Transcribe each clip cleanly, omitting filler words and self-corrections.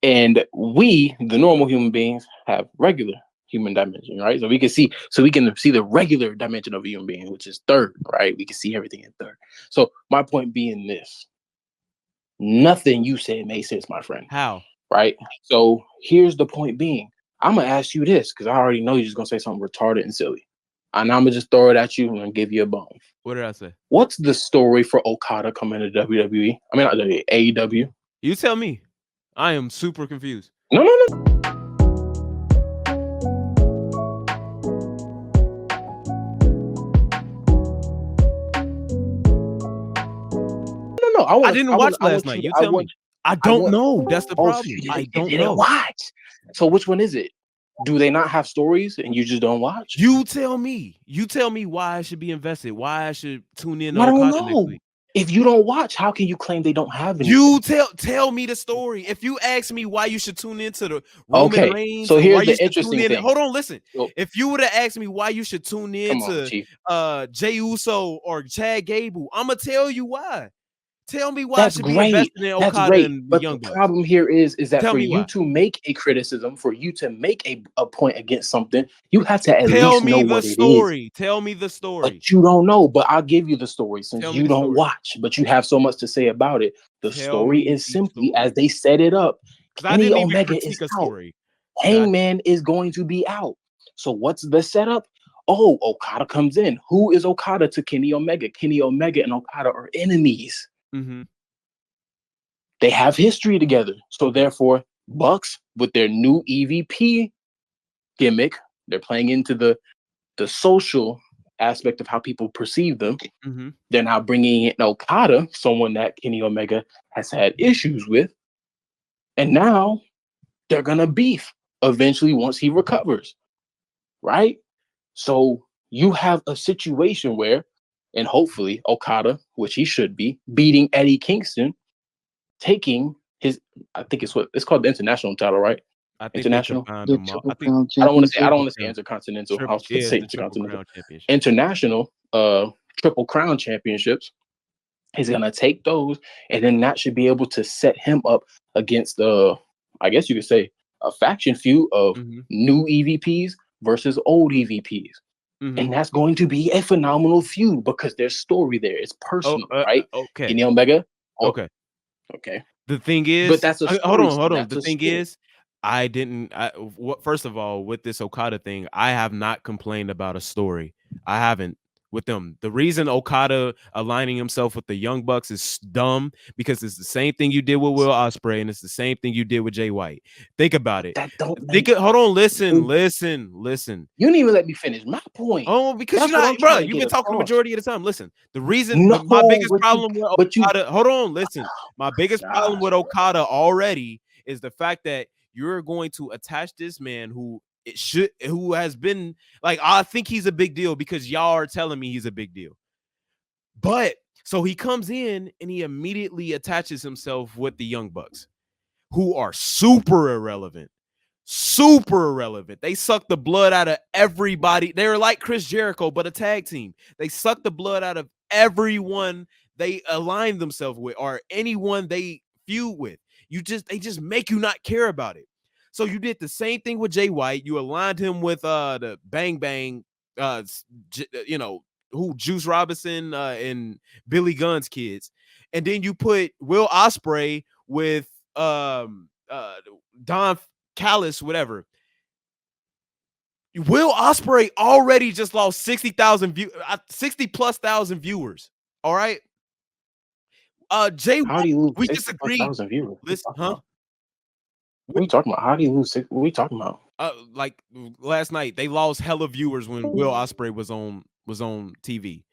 And we, the normal human beings, have regular human dimension, right? So we can see the regular dimension of a human being, which is third, right? We can see everything in third. So my point being this: nothing you said made sense, my friend. How? Right? So here's the point being. I'm gonna ask you this because I already know you're just gonna say something retarded and silly. And I'm gonna just throw it at you and give you a bone. What did I say? What's the story for Okada coming to WWE? I mean, not AEW. You tell me. I am super confused. No, no, no, no. I didn't watch I last want night. you to, You tell me. I I don't want. know. That's the Oh, so problem. I you don't didn't know. watch. So which one is it? Do they not have stories and you just don't watch? You tell me. You tell me why I should be invested. Why I should tune in to I don't Okada next know. week. If you don't watch, how can you claim they don't have You anything? tell me the story. If you ask me why you should tune into the Roman Okay, Reigns so or why here's you the should tune interesting in, thing. hold on, listen. So, If you would have asked me why you should tune in come on, to Chief. Jey Uso or Chad Gable, I'm gonna tell you why. Tell me why I That's should be great. invested in That's Okada great. and the But the Young Bucks. problem here is that Tell for me you why. to make a criticism, for you to make a point against something, you have to at Tell least know me the what it is. story. Tell me the story. But you don't know. But I'll give you the story since Tell me you the don't story. watch, but you have so much to say about it. The Tell story me is the simply as story. they set it up. Because I Kenny didn't even Omega is critique a out. story. Hangman is going to be out. So what's the setup? Oh, Okada comes in. Who is Okada to Kenny Omega? Kenny Omega and Okada are enemies. Mm-hmm. They have history together. So therefore, Bucks with their new EVP gimmick, they're playing into the social aspect of how people perceive them. Mm-hmm. They're now bringing in Okada, someone that Kenny Omega has had issues with, and now they're gonna beef eventually once he recovers, right? So you have a situation where, and hopefully Okada, which he should be, beating Eddie Kingston, taking his, I think it's what it's called, the international title, right? I think they International. combined The them all. I Triple think Crown I don't Championship. want to say crown. intercontinental. I was going to Yeah, it's say the Triple intercontinental. Crown Championship. International, Triple Crown championships. He's gonna take those, and then that should be able to set him up against I guess you could say, a faction feud of Mm-hmm. new EVPs versus old EVPs. Mm-hmm. And that's going to be a phenomenal feud because there's story there. It's Oh, personal, right? okay. Kenny Omega. Oh, Okay. okay. The thing But is, that's a hold story. on, hold on. That's The a thing story. is, I didn't. First of all, with this Okada thing, I have not complained about a story. I haven't with them. The reason Okada aligning himself with the Young Bucks is dumb because it's the same thing you did with Will Ospreay and it's the same thing you did with Jay White. Think about it. That don't Think. make Hold on. you Listen. didn't even let me finish my point. Oh, because you're That's what not, I'm bro. trying to You've get been talking the across. majority of the time. Listen, the reason, No, my biggest but problem with you Okada. Hold on, listen. My biggest problem gosh, with bro. Okada already is the fact that you're going to attach this man who has been like, I think he's a big deal because y'all are telling me he's a big deal. But so he comes in and he immediately attaches himself with the Young Bucks, who are super irrelevant. Super irrelevant. They suck the blood out of everybody. They're like Chris Jericho, but a tag team. They suck the blood out of everyone they align themselves with or anyone they feud with. They just make you not care about it. So you did the same thing with Jay White. You aligned him with the Bang Bang, you know, who Juice Robinson and Billy Gunn's kids. And then you put Will Ospreay with Don Callis, whatever. Will Ospreay already just lost 60 plus thousand viewers. All right. Jay How White, do you lose we 60,000 disagree. viewers? What are you Listen, talking huh? about? What are you talking about? How do you lose What are you talking about? Like last night, they lost hella viewers when Will Ospreay was on TV.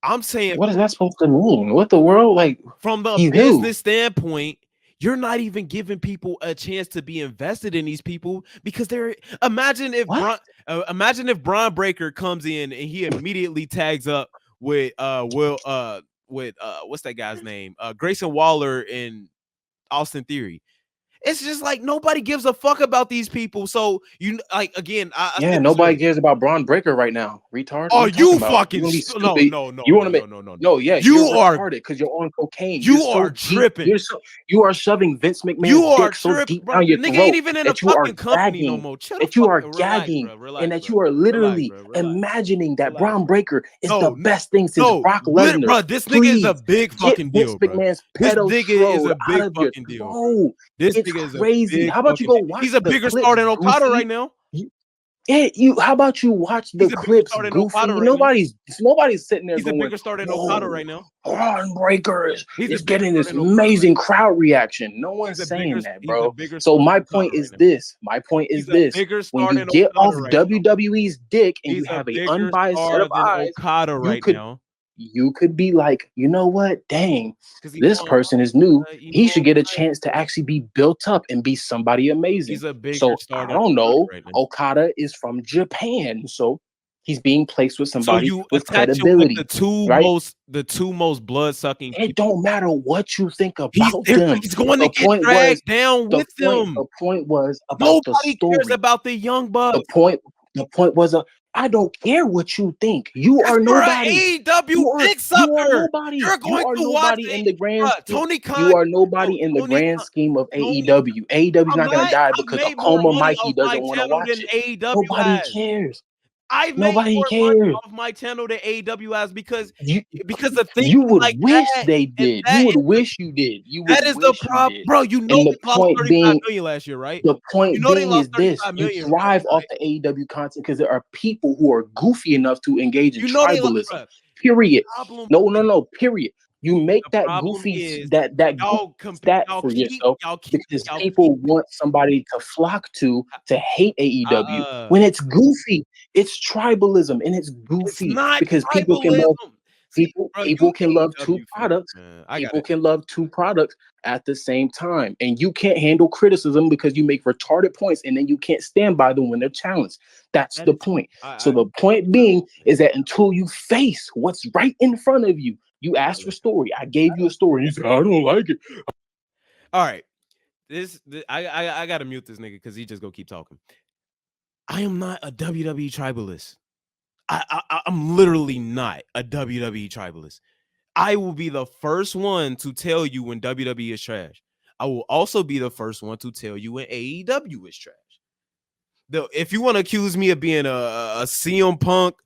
I'm saying What is that supposed to mean? What the world? Like, from the he's who? business standpoint, you're not even giving people a chance to be invested in these people because they're What? imagine if Braun Breaker comes in and he immediately tags up with what's that guy's name? Grayson Waller and Austin Theory. It's just like nobody gives a fuck about these people. So you like again, I Yeah, said this nobody earlier. cares about Braun Breaker right now. Retard. What Oh, are you talking you about? fucking You want to be no, stupid? no, no, You want no, to make no, no, no. no? Yeah, You you're are retarded because you're on cocaine. you You're are so deep. tripping. You are shoving Vince You McMahon's are dick so tripping, deep bro. down The your nigga ain't throat even in a that you are fucking company no gagging. more. Chill the That you fuck are out. Relax, gagging, bro. and Relax, that bro. you are Relax, literally bro. Relax. imagining that Relax, Braun bro. Breaker is the No, best thing since Brock Lesnar. bro. This nigga is a Please big get fucking Vince deal, bro. McMahon's This pedo nigga is strode a out big of your fucking deal, bro. throat. This It's nigga is a crazy. big How about you fucking go deal. watch He's a the bigger clips, star than Okada right Goofy? now. Yeah, how about you watch the He's a bigger clips, star than Goofy? Okada right now. Nobody's sitting there He's a going, bigger star than Okada "Whoa, right now. Braun Breaker He's a is bigger getting star this than Okada right amazing now. crowd reaction." No He's one's a bigger saying that, he's a bro. bigger So star my than point Okada right is now. this. My point is He's a this. bigger When star you than get off Okada right now. WWE's dick and you He's a have an bigger unbiased set star of than eyes, Okada you right could now. you could be like, you know what? Dang, Because this person is new. you He know should get a what, chance to bro? actually be built up and be somebody amazing. He's a bigger So star I than don't Okada know. right now. Okada is from Japan, so he's being placed with So somebody you with attach him with credibility, right? the two most blood sucking It people. don't matter what you think He's about them. he's going to The get point was dragged down with them. the point was about the Nobody cares story. about the young bucks. The point was I don't care what you think. You Because are you're an nobody. AEW dick You are sucker. nobody. You're You going are to watch nobody in the grand bruh, scheme. Tony Khan. You are No, nobody in the Tony grand Khan. scheme of Tony, AEW. AEW is not gonna die I've because made more Akoma money Mikey off my doesn't want to channel watch than it. AEW Nobody has. cares. I've made Nobody more money cares. off my channel than AEW has because You the things you would like wish that they and did. You that would is the wish you did. You would that is the wish you problem, did. bro. You know And they lost 35 million last year, right? the You point know they being lost is this: 35 you million, thrive off right? the AEW content because there are people who are goofy enough to engage in You know they lost, tribalism. bro. Period. Problem No. Period. You make the that problem goofy is that goofy stat for yourself because y'all keep people want somebody to flock to hate AEW. uh When it's goofy, it's tribalism and it's it's goofy not because tribalism. See, bro, you people can love two AEW fan, products. man. I got People it. can love two products at the same time. And you can't handle criticism because you make retarded points and then you can't stand by them when they're challenged. That's That the is point. So I the point being is that until you face what's right in front of you, you asked for story. I gave you a story. You said, I don't like it. all right. I gotta mute this nigga because he just gonna keep talking. I am not a WWE tribalist. I'm literally not a WWE tribalist. I will be the first one to tell you when WWE is trash. I will also be the first one to tell you when AEW is trash. If you want to accuse me of being a CM Punk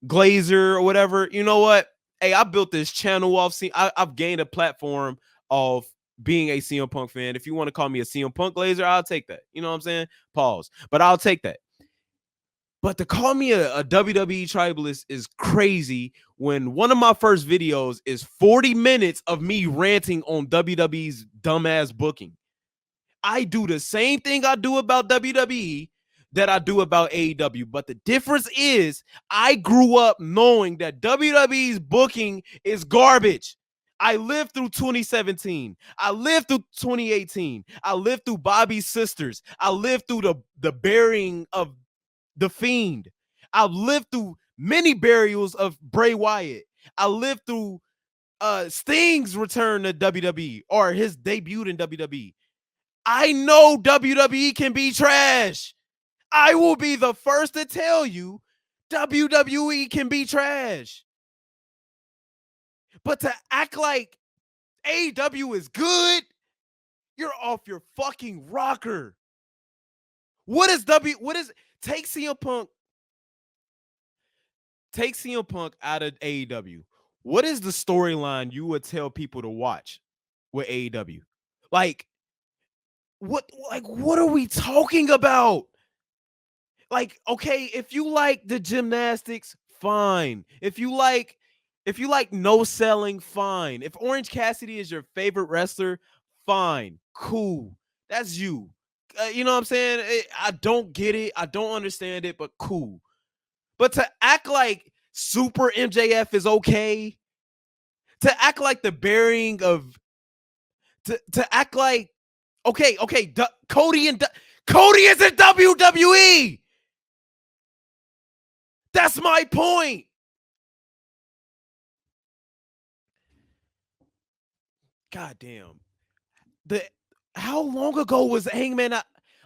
Glazer or whatever, you know what? Hey, I built this channel off. I've gained a platform of being a CM Punk fan. If you want to call me a CM Punk Glazer, I'll take that. You know what I'm saying? Pause. But I'll take that. But to call me a WWE tribalist is crazy when one of my first videos is 40 minutes of me ranting on WWE's dumbass booking. I do the same thing I do about WWE that I do about AEW. But the difference is I grew up knowing that WWE's booking is garbage. I lived through 2017. I lived through 2018. I lived through Bobby's sisters. I lived through the burying of the Fiend. I've lived through many burials of Bray Wyatt. I lived through Sting's return to WWE or his debut in WWE. I know WWE can be trash. I will be the first to tell you WWE can be trash. But to act like AEW is good, you're off your fucking rocker. What is take CM Punk out of AEW. What is the storyline you would tell people to watch with AEW? Like what are we talking about? Like, okay, if you like the gymnastics, fine. If you like no selling, fine. If Orange Cassidy is your favorite wrestler, fine. Cool. That's you. You know what I'm saying? I don't get it. I don't understand it, but cool. But to act like Super MJF is okay, to act like the burying of, to act like, okay, Cody is in WWE. That's my point. God damn. how long ago was Hangman?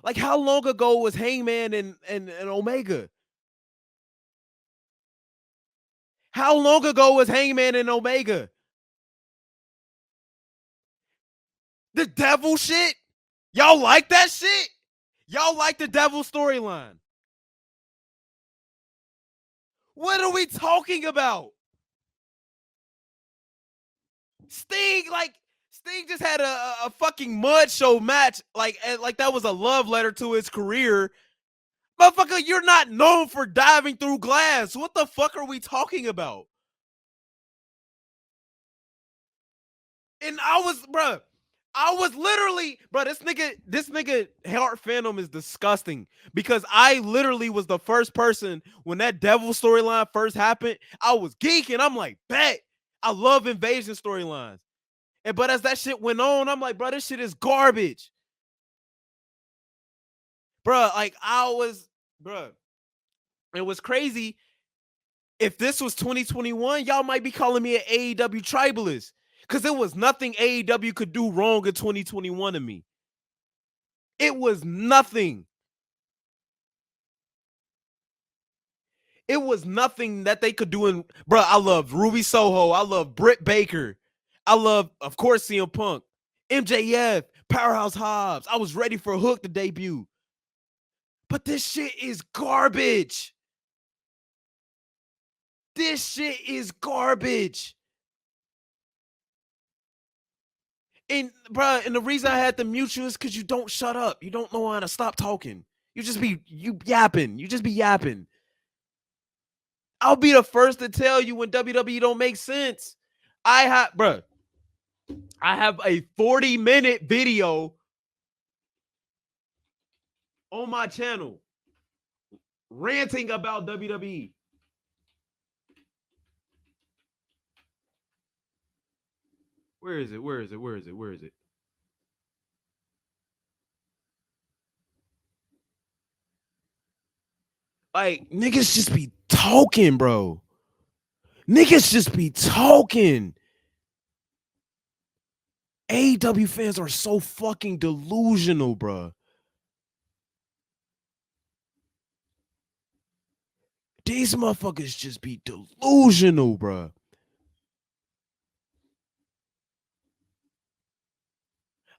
Like, how long ago was Hangman and Omega? How long ago was Hangman and Omega? The devil shit? Y'all like that shit? Y'all like the devil storyline? What are we talking about? Sting just had a fucking mud show match, like that was a love letter to his career. Motherfucker, you're not known for diving through glass. What the fuck are we talking about? And I was literally, this nigga Heart Phantom is disgusting because I literally was the first person when that devil storyline first happened. I was geeking. I'm like, bet. I love invasion storylines. But as that shit went on, I'm like, bro, this shit is garbage. Bro, like it was crazy. If this was 2021, y'all might be calling me an AEW tribalist because it was nothing AEW could do wrong in 2021 to me. It was nothing. It was nothing that they could do in, bro. I love Ruby Soho. I love Britt Baker. I love, of course, CM Punk, MJF, Powerhouse Hobbs. I was ready for Hook to debut. But this shit is garbage. This shit is garbage. And and the reason I had to mute you is because you don't shut up. You don't know how to stop talking. You yapping. You just be yapping. I'll be the first to tell you when WWE don't make sense. I have a 40-minute video on my channel ranting about WWE. Where is it? Like, niggas just be talking, bro. Niggas just be talking. AEW fans are so fucking delusional, bro. These motherfuckers just be delusional, bro.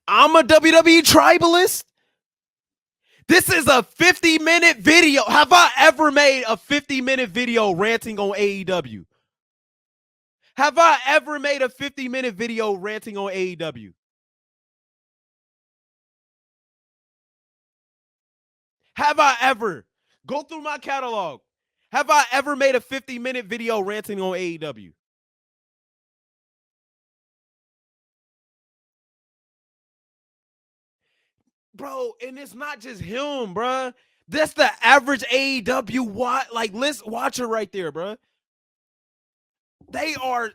I'm a WWE tribalist. This is a 50-minute video. Have I ever made a 50-minute video ranting on AEW? Have I ever made a 50-minute video ranting on AEW? Have I ever? Go through my catalog. Have I ever made a 50-minute video ranting on AEW? Bro, and it's not just him, bro. That's the average AEW watcher right there, bro. They are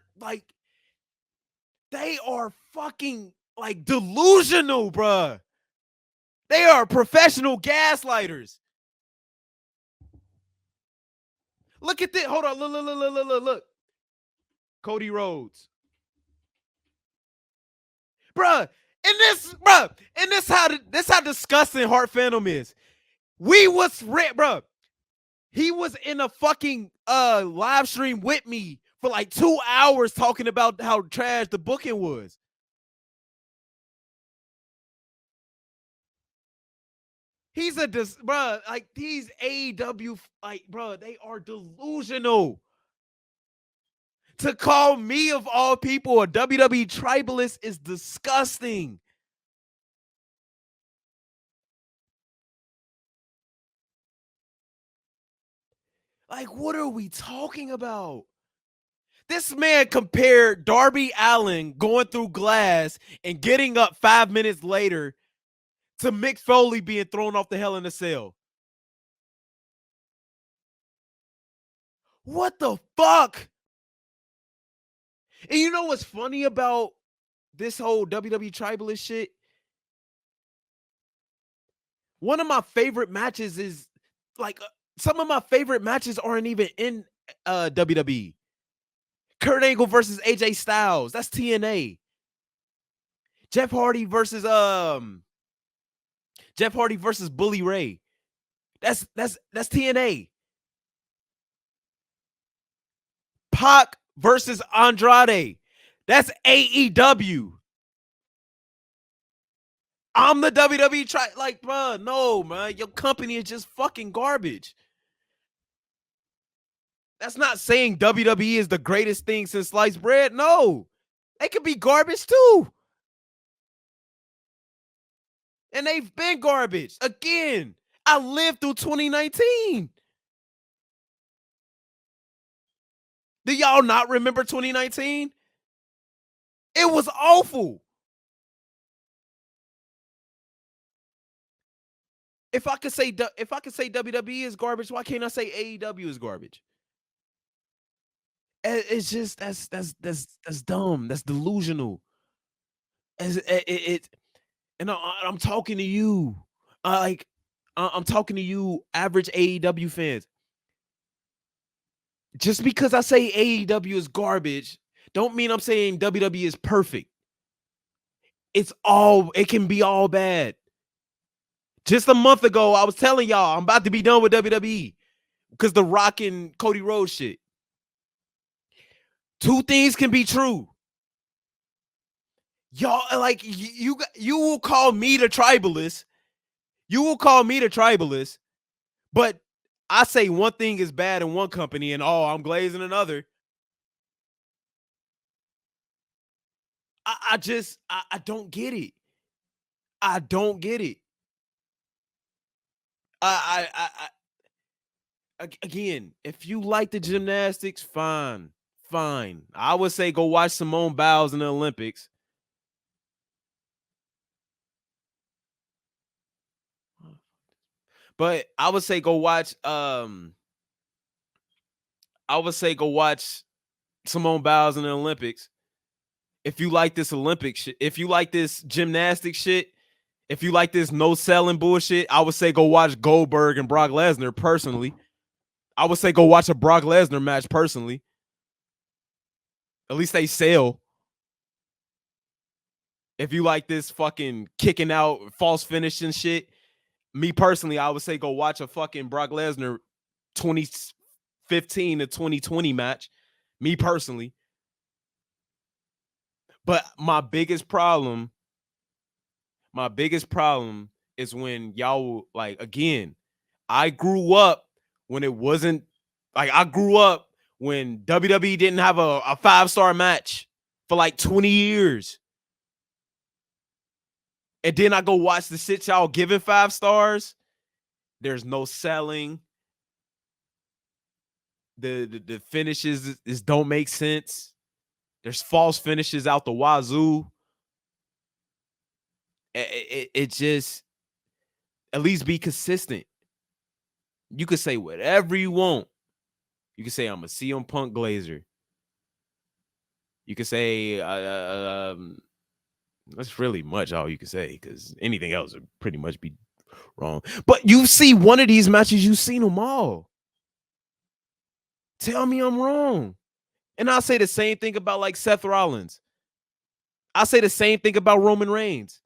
fucking like delusional, bro. They are professional gaslighters. Look at this. Hold on. Look. Cody Rhodes. Bruh. And this how disgusting Heart Phantom is. He was in a fucking live stream with me for like 2 hours talking about how trash the booking was. These AEW, they are delusional. To call me, of all people, a WWE tribalist is disgusting. Like, what are we talking about? This man compared Darby Allin going through glass and getting up 5 minutes later to Mick Foley being thrown off the Hell in a Cell. What the fuck? And you know what's funny about this whole WWE tribalist shit? One of my favorite matches is some of my favorite matches aren't even in WWE. Kurt Angle versus AJ Styles. That's TNA. Jeff Hardy versus Jeff Hardy versus Bully Ray. That's TNA. Pac versus Andrade. That's AEW. I'm the WWE like, bro, no, man. Your company is just fucking garbage. That's not saying WWE is the greatest thing since sliced bread. No. They could be garbage too. And they've been garbage. Again, I lived through 2019. Do y'all not remember 2019? It was awful. If I could say WWE is garbage, why can't I say AEW is garbage? It's just that's dumb. That's delusional. And I'm talking to you, I'm talking to you, average AEW fans. Just because I say AEW is garbage, don't mean I'm saying WWE is perfect. It can be all bad. Just a month ago, I was telling y'all I'm about to be done with WWE because the Rock and Cody Rhodes shit. Two things can be true. Y'all, like, you will call me the tribalist. You will call me the tribalist, but I say one thing is bad in one company and I'm glazing another. I don't get it. I don't get it. Again, if you like the gymnastics, fine. I would say go watch Simone Biles in the Olympics. But I would say go watch Simone Biles in the Olympics. If you like this Olympic shit, if you like this gymnastic shit, if you like this no selling bullshit, I would say go watch Goldberg and Brock Lesnar personally. I would say go watch a Brock Lesnar match personally. At least they sell. If you like this fucking kicking out, false finishing shit, me personally, I would say go watch a fucking Brock Lesnar 2015 to 2020 match. Me personally. But my biggest problem is when y'all, like, again, I grew up when it wasn't like, I grew up when WWE didn't have a 5-star match for like 20 years. And then I go watch the shit y'all giving 5 stars. There's no selling. The finishes don't make sense. There's false finishes out the wazoo. It just, at least be consistent. You could say whatever you want. You could say I'm a CM Punk Glazer. You could say that's really much all you can say, because anything else would pretty much be wrong. But you see one of these matches, you've seen them all. Tell me I'm wrong. And I'll say the same thing about like Seth Rollins. I'll say the same thing about Roman Reigns.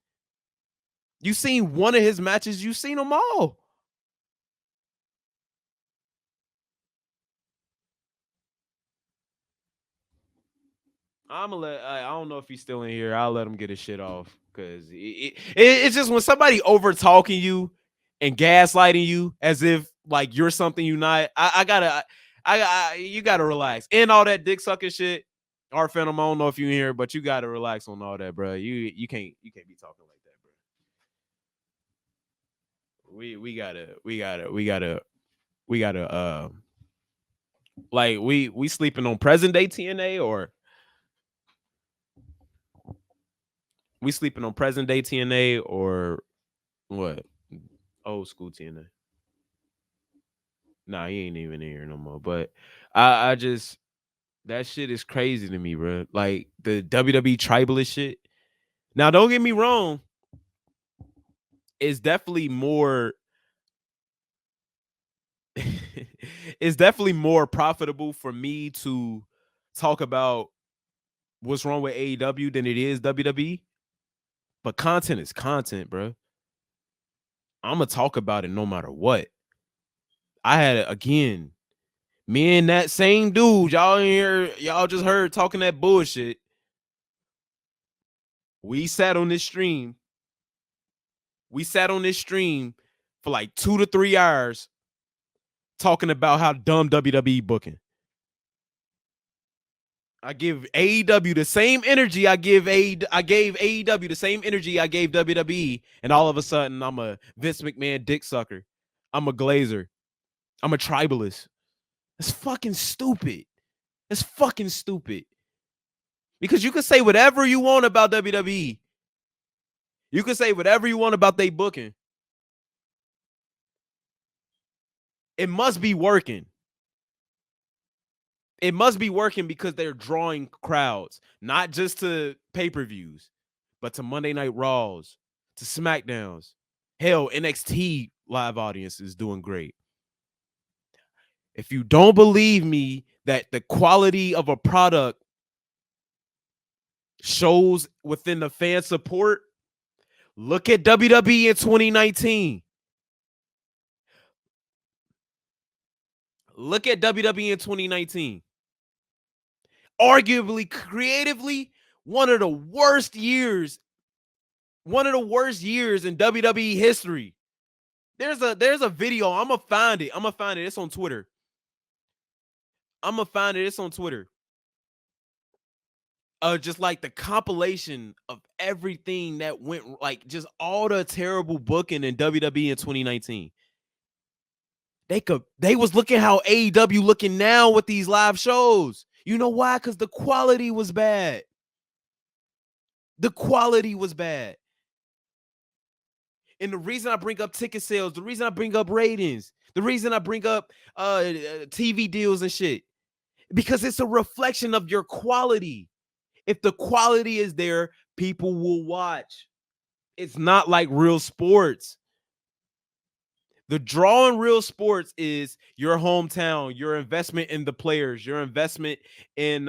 You've seen one of his matches, you've seen them all. I'm gonna let, I don't know if he's still in here. I'll let him get his shit off, because it's just when somebody over talking you and gaslighting you as if like you're something you're not. You gotta relax. And all that dick sucking shit. Art Phantom, I don't know if you here, but you gotta relax on all that, bro. You can't be talking like that, bro. We gotta like, we sleeping on present day TNA, or we sleeping on present day TNA, or what? Old school TNA. Nah, he ain't even here no more. But I just, that shit is crazy to me, bro. Like the WWE tribalist shit. Now, don't get me wrong. It's definitely more. It's definitely more profitable for me to talk about what's wrong with AEW than it is WWE. But content is content, bro. I'm gonna talk about it no matter what. I had again, me and that same dude, y'all in here, y'all just heard talking that bullshit. We sat on this stream. We sat on this stream for like 2 to 3 hours talking about how dumb WWE booking. I give AEW the same energy I gave AEW the same energy I gave WWE, and all of a sudden I'm a Vince McMahon dick sucker. I'm a glazer. I'm a tribalist. That's fucking stupid. That's fucking stupid. Because you can say whatever you want about WWE. You can say whatever you want about they booking. It must be working. It must be working because they're drawing crowds, not just to pay-per-views, but to Monday Night Raws, to SmackDowns. Hell, NXT live audience is doing great. If you don't believe me that the quality of a product shows within the fan support, look at WWE in 2019. Look at WWE in 2019. Arguably, creatively, one of the worst years in WWE history. There's a video. I'm gonna find it. It's on Twitter. It's on Twitter. Just like the compilation of everything that went, like just all the terrible booking in WWE in 2019. They was looking how AEW looking now with these live shows. You know why? Because the quality was bad. The quality was bad. And the reason I bring up ticket sales, the reason I bring up ratings, the reason I bring up TV deals and shit, because it's a reflection of your quality. If the quality is there, people will watch. It's not like real sports. The draw in real sports is your hometown, your investment in the players, your investment in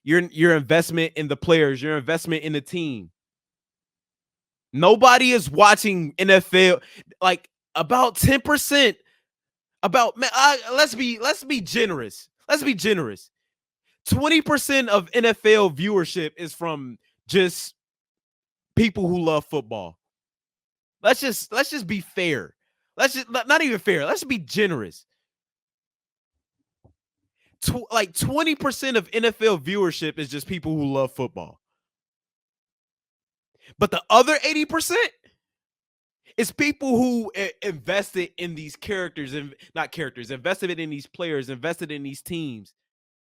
your investment in the players, your investment in the team. Nobody is watching NFL. Like about 10%. Let's be generous. Let's be generous. 20% of NFL viewership is from just people who love football. Let's just be fair. Let's just not even fair. Let's be generous. Like 20% of NFL viewership is just people who love football. But the other 80% is people who invested in these characters and not characters, invested in these players, invested in these teams.